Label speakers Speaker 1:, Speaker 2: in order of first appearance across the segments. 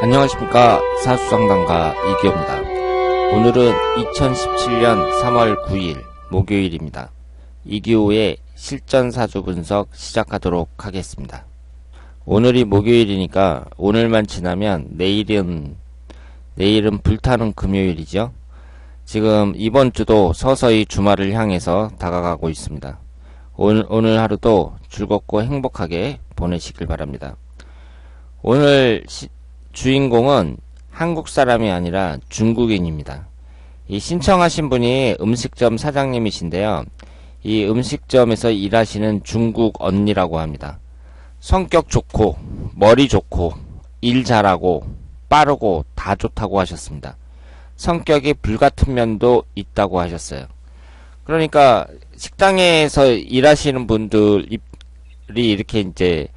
Speaker 1: 안녕하십니까. 사수상담가 이기호입니다. 오늘은 2017년 3월 9일 목요일입니다. 이기호의 실전사주 분석 시작하도록 하겠습니다. 오늘이 목요일이니까 오늘만 지나면 내일은 불타는 금요일이죠. 지금 이번 주도 서서히 주말을 향해서 다가가고 있습니다. 오늘 하루도 즐겁고 행복하게 보내시길 바랍니다. 오늘 주인공은 한국 사람이 아니라 중국인입니다. 이 신청하신 분이 음식점 사장님이신데요. 이 음식점에서 일하시는 중국 언니라고 합니다. 성격 좋고 머리 좋고 일 잘하고 빠르고 다 좋다고 하셨습니다. 성격이 불같은 면도 있다고 하셨어요. 그러니까 식당에서 일하시는 분들이 이렇게 이제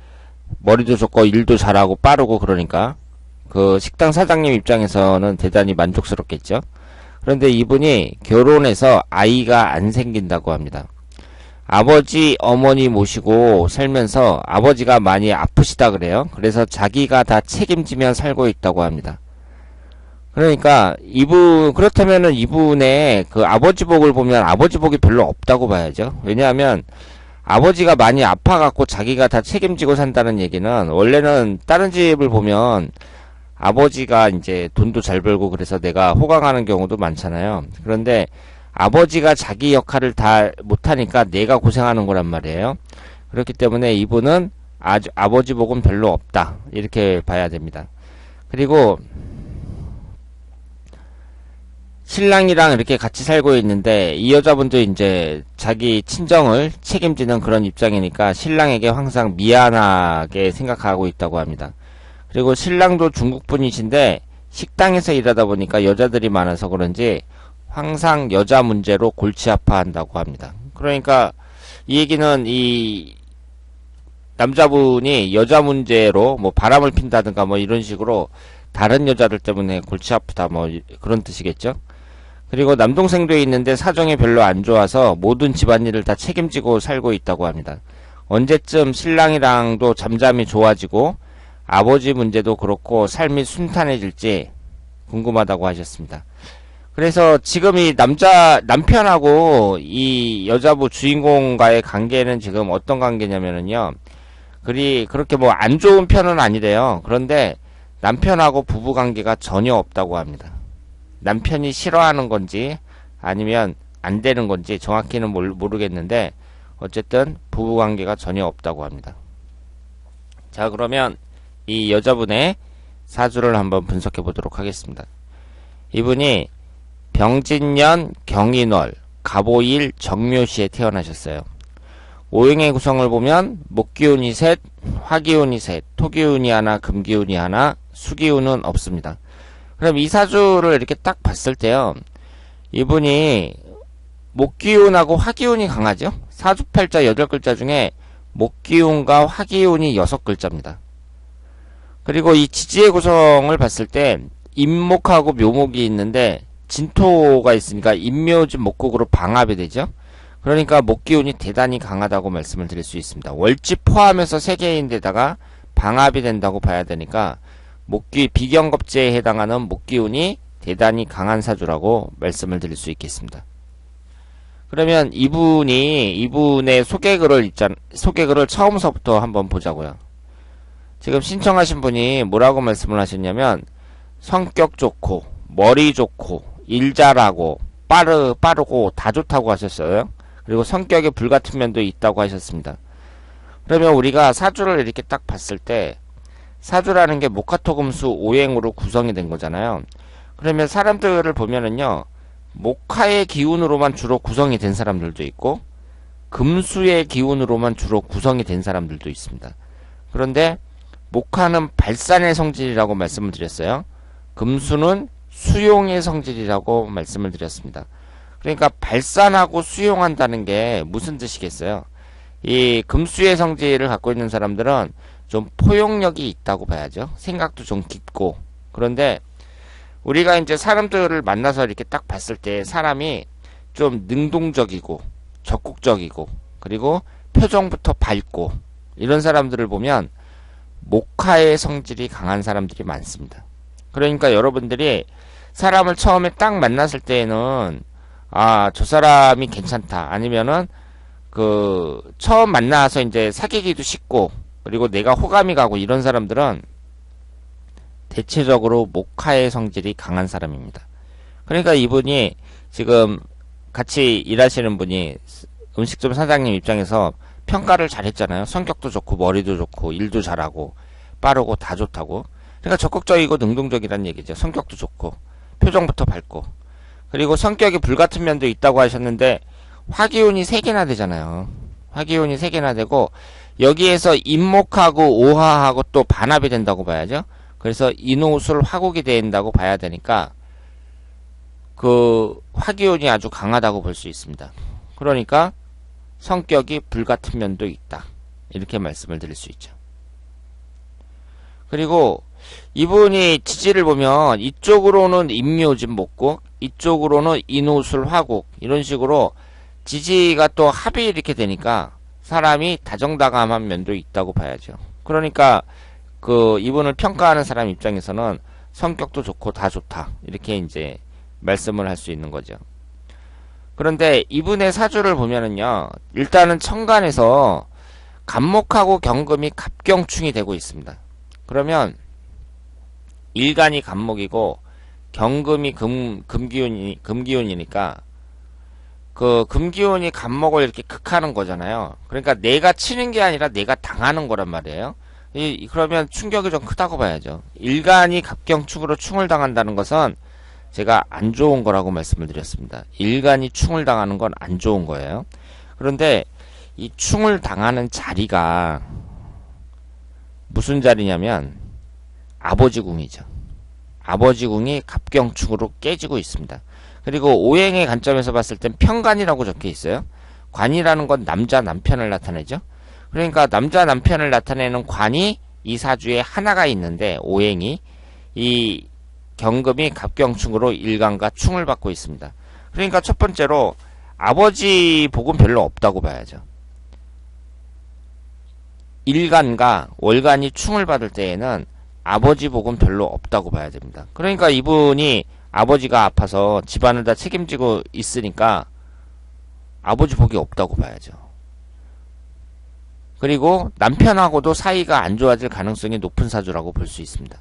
Speaker 1: 머리도 좋고 일도 잘하고 빠르고 그러니까 그 식당 사장님 입장에서는 대단히 만족스럽겠죠. 그런데 이분이 결혼해서 아이가 안 생긴다고 합니다. 아버지, 어머니 모시고 살면서 아버지가 많이 아프시다 그래요. 그래서 자기가 다 책임지며 살고 있다고 합니다. 그러니까 그렇다면은 이분의 그 아버지 복을 보면 아버지 복이 별로 없다고 봐야죠. 왜냐하면 아버지가 많이 아파갖고 자기가 다 책임지고 산다는 얘기는, 원래는 다른 집을 보면 아버지가 이제 돈도 잘 벌고 그래서 내가 호강하는 경우도 많잖아요. 그런데 아버지가 자기 역할을 다 못하니까 내가 고생하는 거란 말이에요. 그렇기 때문에 이분은 아버지 복은 별로 없다, 이렇게 봐야 됩니다. 그리고 신랑이랑 이렇게 같이 살고 있는데 이 여자분도 이제 자기 친정을 책임지는 그런 입장이니까 신랑에게 항상 미안하게 생각하고 있다고 합니다. 그리고 신랑도 중국분이신데 식당에서 일하다 보니까 여자들이 많아서 그런지 항상 여자 문제로 골치 아파한다고 합니다. 그러니까 이 얘기는 이 남자분이 여자 문제로 뭐 바람을 핀다든가 뭐 이런 식으로 다른 여자들 때문에 골치 아프다 뭐 그런 뜻이겠죠. 그리고 남동생도 있는데 사정이 별로 안 좋아서 모든 집안일을 다 책임지고 살고 있다고 합니다. 언제쯤 신랑이랑도 잠잠이 좋아지고 아버지 문제도 그렇고 삶이 순탄해질지 궁금하다고 하셨습니다. 그래서 지금 이 남편하고 이 여자부 주인공과의 관계는 지금 어떤 관계냐면은요, 그렇게 뭐 안 좋은 편은 아니래요. 그런데 남편하고 부부 관계가 전혀 없다고 합니다. 남편이 싫어하는 건지 아니면 안 되는 건지 정확히는 모르겠는데 어쨌든 부부 관계가 전혀 없다고 합니다. 자, 그러면 이 여자분의 사주를 한번 분석해 보도록 하겠습니다. 이분이 병진년 경인월 갑오일 정묘시에 태어나셨어요. 오행의 구성을 보면 목기운이 셋, 화기운이 셋, 토기운이 하나, 금기운이 하나, 수기운은 없습니다. 그럼 이 사주를 이렇게 딱 봤을 때요, 이분이 목기운하고 화기운이 강하죠. 사주팔자 8글자 중에 목기운과 화기운이 6글자입니다. 그리고 이 지지의 구성을 봤을 때 임목하고 묘목이 있는데 진토가 있으니까 임묘진 목국으로 방합이 되죠. 그러니까 목기운이 대단히 강하다고 말씀을 드릴 수 있습니다. 월지 포함해서 3개인데다가 방합이 된다고 봐야 되니까 비경겁제에 해당하는 목기운이 대단히 강한 사주라고 말씀을 드릴 수 있겠습니다. 그러면 이분의 소개글을 처음서부터 한번 보자고요. 지금 신청하신 분이 뭐라고 말씀을 하셨냐면, 성격 좋고 머리 좋고 일 잘하고 빠르고 다 좋다고 하셨어요. 그리고 성격에 불같은 면도 있다고 하셨습니다. 그러면 우리가 사주를 이렇게 딱 봤을 때, 사주라는 게 목화토금수 오행으로 구성이 된 거잖아요. 그러면 사람들을 보면은요, 목화의 기운으로만 주로 구성이 된 사람들도 있고 금수의 기운으로만 주로 구성이 된 사람들도 있습니다. 그런데 목화는 발산의 성질이라고 말씀을 드렸어요. 금수는 수용의 성질이라고 말씀을 드렸습니다. 그러니까 발산하고 수용한다는 게 무슨 뜻이겠어요? 이 금수의 성질을 갖고 있는 사람들은 좀 포용력이 있다고 봐야죠. 생각도 좀 깊고. 그런데 우리가 이제 사람들을 만나서 이렇게 딱 봤을 때 사람이 좀 능동적이고 적극적이고 그리고 표정부터 밝고 이런 사람들을 보면 목화의 성질이 강한 사람들이 많습니다. 그러니까 여러분들이 사람을 처음에 딱 만났을 때에는 아, 저 사람이 괜찮다. 아니면은 처음 만나서 이제 사귀기도 쉽고 그리고 내가 호감이 가고 이런 사람들은 대체적으로 목화의 성질이 강한 사람입니다. 그러니까 이분이 지금 같이 일하시는 분이 음식점 사장님 입장에서 평가를 잘했잖아요. 성격도 좋고 머리도 좋고 일도 잘하고 빠르고 다 좋다고. 그러니까 적극적이고 능동적이라는 얘기죠. 성격도 좋고 표정부터 밝고 그리고 성격이 불같은 면도 있다고 하셨는데 화기운이 3개나 되잖아요. 화기운이 3개나 되고 여기에서 인목하고 오화하고 또 반합이 된다고 봐야죠. 그래서 인호술 화국이 된다고 봐야 되니까 화기운이 아주 강하다고 볼 수 있습니다. 그러니까 성격이 불같은 면도 있다. 이렇게 말씀을 드릴 수 있죠. 그리고 이분이 지지를 보면 이쪽으로는 임묘진 목국, 이쪽으로는 인호술 화국 이런 식으로 지지가 또 합이 이렇게 되니까 사람이 다정다감한 면도 있다고 봐야죠. 그러니까 이분을 평가하는 사람 입장에서는 성격도 좋고 다 좋다. 이렇게 이제 말씀을 할 수 있는 거죠. 그런데 이분의 사주를 보면은요. 일단은 천간에서 간목하고 경금이 갑경충이 되고 있습니다. 그러면 일간이 간목이고 경금이 금기운이니까 금기운이 간목을 이렇게 극하는 거잖아요. 그러니까 내가 치는 게 아니라 내가 당하는 거란 말이에요. 그러면 충격이 좀 크다고 봐야죠. 일간이 갑경충으로 충을 당한다는 것은 제가 안 좋은 거라고 말씀을 드렸습니다. 일간이 충을 당하는 건 안 좋은 거예요. 그런데 이 충을 당하는 자리가 무슨 자리냐면 아버지궁이죠. 아버지궁이 갑경충으로 깨지고 있습니다. 그리고 오행의 관점에서 봤을 땐 편관이라고 적혀 있어요. 관이라는 건 남자 남편을 나타내죠. 그러니까 남자 남편을 나타내는 관이 이 사주에 하나가 있는데 오행이 이 경금이 갑경충으로 일간과 충을 받고 있습니다. 그러니까 첫 번째로 아버지 복은 별로 없다고 봐야죠. 일간과 월간이 충을 받을 때에는 아버지 복은 별로 없다고 봐야 됩니다. 그러니까 이분이 아버지가 아파서 집안을 다 책임지고 있으니까 아버지 복이 없다고 봐야죠. 그리고 남편하고도 사이가 안 좋아질 가능성이 높은 사주라고 볼 수 있습니다.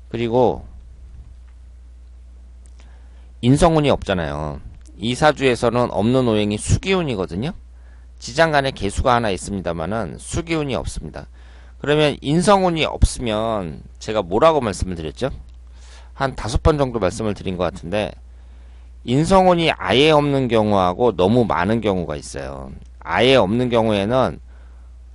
Speaker 1: 그리고 인성운이 없잖아요. 이 사주에서는 없는 오행이 수기운이거든요. 지장간에 개수가 하나 있습니다만은 수기운이 없습니다. 그러면 인성운이 없으면 제가 뭐라고 말씀을 드렸죠? 한 5번 정도 말씀을 드린 것 같은데 인성운이 아예 없는 경우하고 너무 많은 경우가 있어요. 아예 없는 경우에는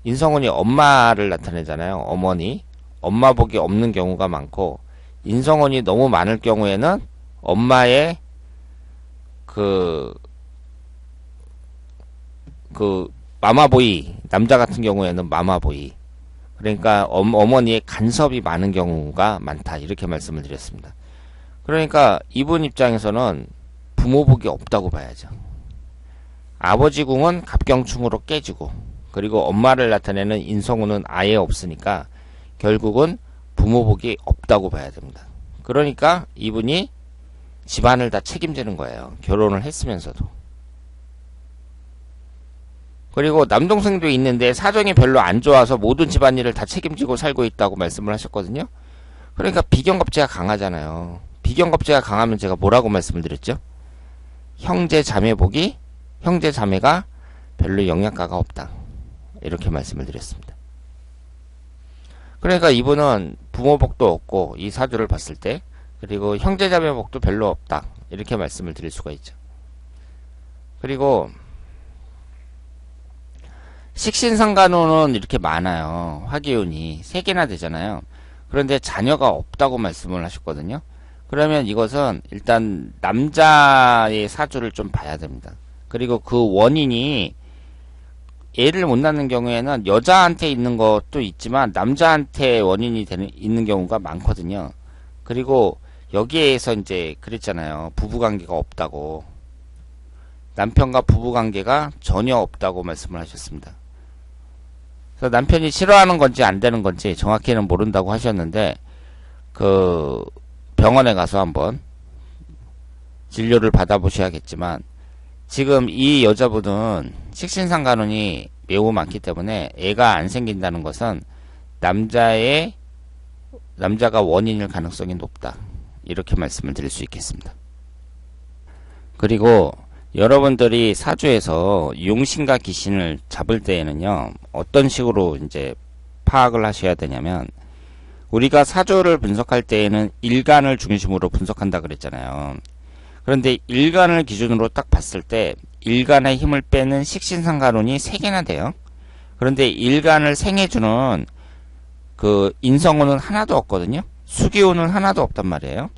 Speaker 1: 인성운이 엄마를 나타내잖아요. 어머니. 엄마 복이 없는 경우가 많고 인성운이 너무 많을 경우에는 엄마의 마마보이, 남자 같은 경우에는 마마보이. 그러니까 어머니의 간섭이 많은 경우가 많다. 이렇게 말씀을 드렸습니다. 그러니까 이분 입장에서는 부모복이 없다고 봐야죠. 아버지 궁은 갑경충으로 깨지고 그리고 엄마를 나타내는 인성운은 아예 없으니까 결국은 부모복이 없다고 봐야 됩니다. 그러니까 이분이 집안을 다 책임지는 거예요. 결혼을 했으면서도. 그리고 남동생도 있는데 사정이 별로 안 좋아서 모든 집안일을 다 책임지고 살고 있다고 말씀을 하셨거든요. 그러니까 비경겁제가 강하잖아요. 비경겁제가 강하면 제가 뭐라고 말씀을 드렸죠? 형제 자매복이 형제 자매가 별로 영향가가 없다. 이렇게 말씀을 드렸습니다. 그러니까 이분은 부모복도 없고 이 사주를 봤을 때 그리고 형제 자매복도 별로 없다. 이렇게 말씀을 드릴 수가 있죠. 그리고 식신상간호는 이렇게 많아요. 화기운이 3개나 되잖아요. 그런데 자녀가 없다고 말씀을 하셨거든요. 그러면 이것은 일단 남자의 사주를 좀 봐야 됩니다. 그리고 그 원인이 애를 못 낳는 경우에는 여자한테 있는 것도 있지만 남자한테 원인이 있는 경우가 많거든요. 그리고 여기에서 이제 그랬잖아요. 부부관계가 없다고. 남편과 부부관계가 전혀 없다고 말씀을 하셨습니다. 그래서 남편이 싫어하는 건지 안 되는 건지 정확히는 모른다고 하셨는데 그 병원에 가서 한번 진료를 받아보셔야겠지만, 지금 이 여자분은 식신상간혼이 매우 많기 때문에 애가 안 생긴다는 것은 남자가 원인일 가능성이 높다, 이렇게 말씀을 드릴 수 있겠습니다. 그리고 여러분들이 사주에서 용신과 기신을 잡을 때에는요, 어떤 식으로 이제 파악을 하셔야 되냐면, 우리가 사주를 분석할 때에는 일간을 중심으로 분석한다 그랬잖아요. 그런데 일간을 기준으로 딱 봤을 때 일간의 힘을 빼는 식신상간혼이 3개나 돼요. 그런데 일간을 생해주는 그 인성운은 하나도 없거든요. 수기운은 하나도 없단 말이에요.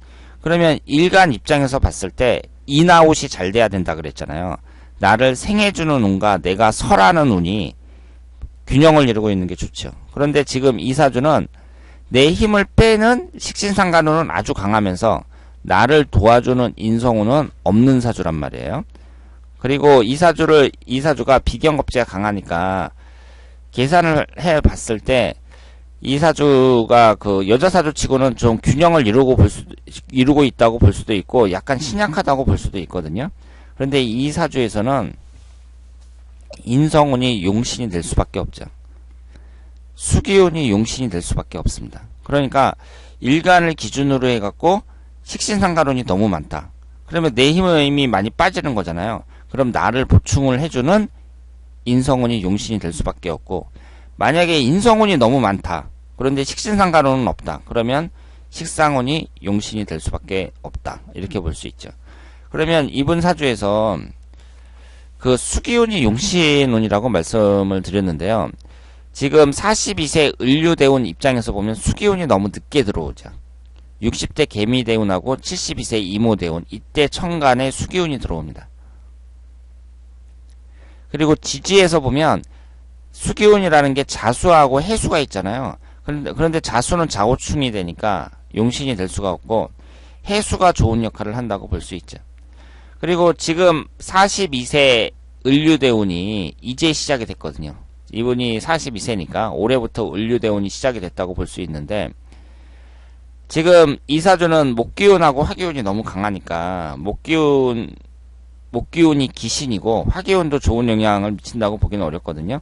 Speaker 1: 그러면 일간 입장에서 봤을 때 인아웃이 잘 돼야 된다 그랬잖아요. 나를 생해주는 운과 내가 설하는 운이 균형을 이루고 있는 게 좋죠. 그런데 지금 이 사주는 내 힘을 빼는 식신상간운은 아주 강하면서 나를 도와주는 인성운은 없는 사주란 말이에요. 그리고 이 사주가 비견겁제가 강하니까 계산을 해 봤을 때 이 사주가 그 여자 사주치고는 좀 균형을 이루고 있다고 볼 수도 있고 약간 신약하다고 볼 수도 있거든요. 그런데 이 사주에서는 인성운이 용신이 될 수밖에 없죠. 수기운이 용신이 될 수밖에 없습니다. 그러니까 일간을 기준으로 해갖고 식신상간운이 너무 많다. 그러면 내 힘이 많이 빠지는 거잖아요. 그럼 나를 보충을 해주는 인성운이 용신이 될 수밖에 없고, 만약에 인성운이 너무 많다. 그런데 식신상간운은 없다. 그러면 식상운이 용신이 될 수밖에 없다. 이렇게 볼 수 있죠. 그러면 이분 사주에서 그 수기운이 용신운이라고 말씀을 드렸는데요. 지금 42세 을류대운 입장에서 보면 수기운이 너무 늦게 들어오죠. 60대 개미대운하고 72세 이모대운, 이때 천간에 수기운이 들어옵니다. 그리고 지지에서 보면 수기운이라는 게 자수하고 해수가 있잖아요. 그런데 자수는 자오충이 되니까 용신이 될 수가 없고 해수가 좋은 역할을 한다고 볼 수 있죠. 그리고 지금 42세 을류대운이 이제 시작이 됐거든요. 이분이 42세니까 올해부터 을류대운이 시작이 됐다고 볼 수 있는데, 지금 이 사주는 목기운하고 화기운이 너무 강하니까 목기운이 기신이고 화기운도 좋은 영향을 미친다고 보기는 어렵거든요.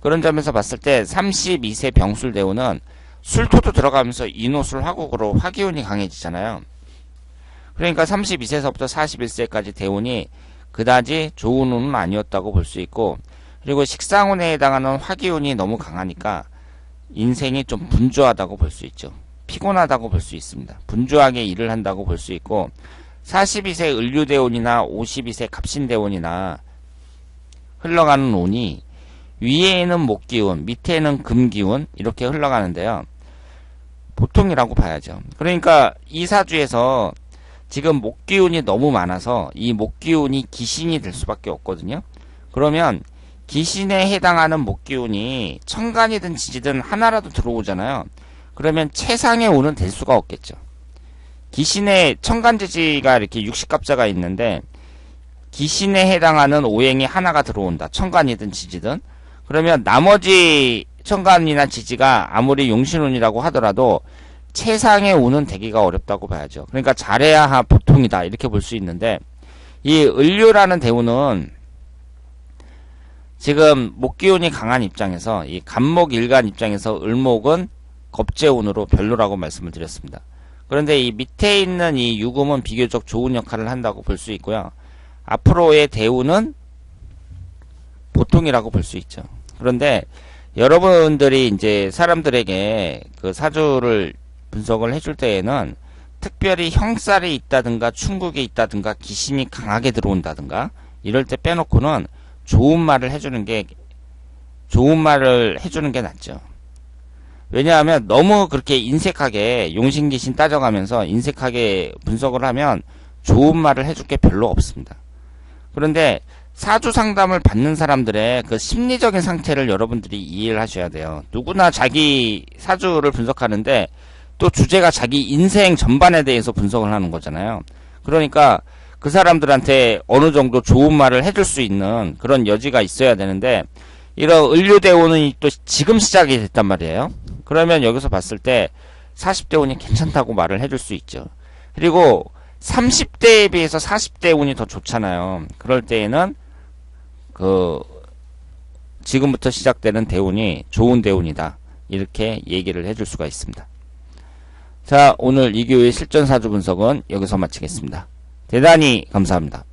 Speaker 1: 그런 점에서 봤을 때 32세 병술대운은 술토도 들어가면서 인호술 화국으로 화기운이 강해지잖아요. 그러니까 32세에서부터 41세까지 대운이 그다지 좋은 운은 아니었다고 볼 수 있고, 그리고 식상운에 해당하는 화기운이 너무 강하니까 인생이 좀 분주하다고 볼 수 있죠. 피곤하다고 볼 수 있습니다. 분주하게 일을 한다고 볼 수 있고, 42세 을류대운이나 52세 갑신대운이나 흘러가는 운이 위에는 목기운, 밑에는 금기운 이렇게 흘러가는데요. 보통이라고 봐야죠. 그러니까 이 사주에서 지금 목기운이 너무 많아서 이 목기운이 기신이 될 수밖에 없거든요. 그러면 기신에 해당하는 목기운이 천간이든 지지든 하나라도 들어오잖아요. 그러면 최상의 운은 될 수가 없겠죠. 기신에 천간지지가 이렇게 60갑자가 있는데 기신에 해당하는 오행이 하나가 들어온다. 천간이든 지지든. 그러면 나머지 천간이나 지지가 아무리 용신운이라고 하더라도 최상의 운은 되기가 어렵다고 봐야죠. 그러니까 잘해야 보통이다 이렇게 볼 수 있는데, 이 을류라는 대운은 지금 목기운이 강한 입장에서 이 간목 일간 입장에서 을목은 겁재운으로 별로라고 말씀을 드렸습니다. 그런데 이 밑에 있는 이 유금은 비교적 좋은 역할을 한다고 볼 수 있고요. 앞으로의 대운은 보통이라고 볼 수 있죠. 그런데 여러분들이 이제 사람들에게 그 사주를 분석을 해줄 때에는 특별히 형살이 있다든가 충국이 있다든가 기신이 강하게 들어온다든가 이럴 때 빼놓고는 좋은 말을 해주는 게 낫죠. 왜냐하면 너무 그렇게 인색하게 용신기신 따져가면서 인색하게 분석을 하면 좋은 말을 해줄 게 별로 없습니다. 그런데 사주 상담을 받는 사람들의 그 심리적인 상태를 여러분들이 이해를 하셔야 돼요. 누구나 자기 사주를 분석하는데 또 주제가 자기 인생 전반에 대해서 분석을 하는 거잖아요. 그러니까 그 사람들한테 어느 정도 좋은 말을 해줄 수 있는 그런 여지가 있어야 되는데, 이런 을류대운이 또 지금 시작이 됐단 말이에요. 그러면 여기서 봤을 때 40대 운이 괜찮다고 말을 해줄 수 있죠. 그리고 30대에 비해서 40대 운이 더 좋잖아요. 그럴 때에는 지금부터 시작되는 대운이 좋은 대운이다. 이렇게 얘기를 해줄 수가 있습니다. 자, 오늘 이교의 실전사주 분석은 여기서 마치겠습니다. 대단히 감사합니다.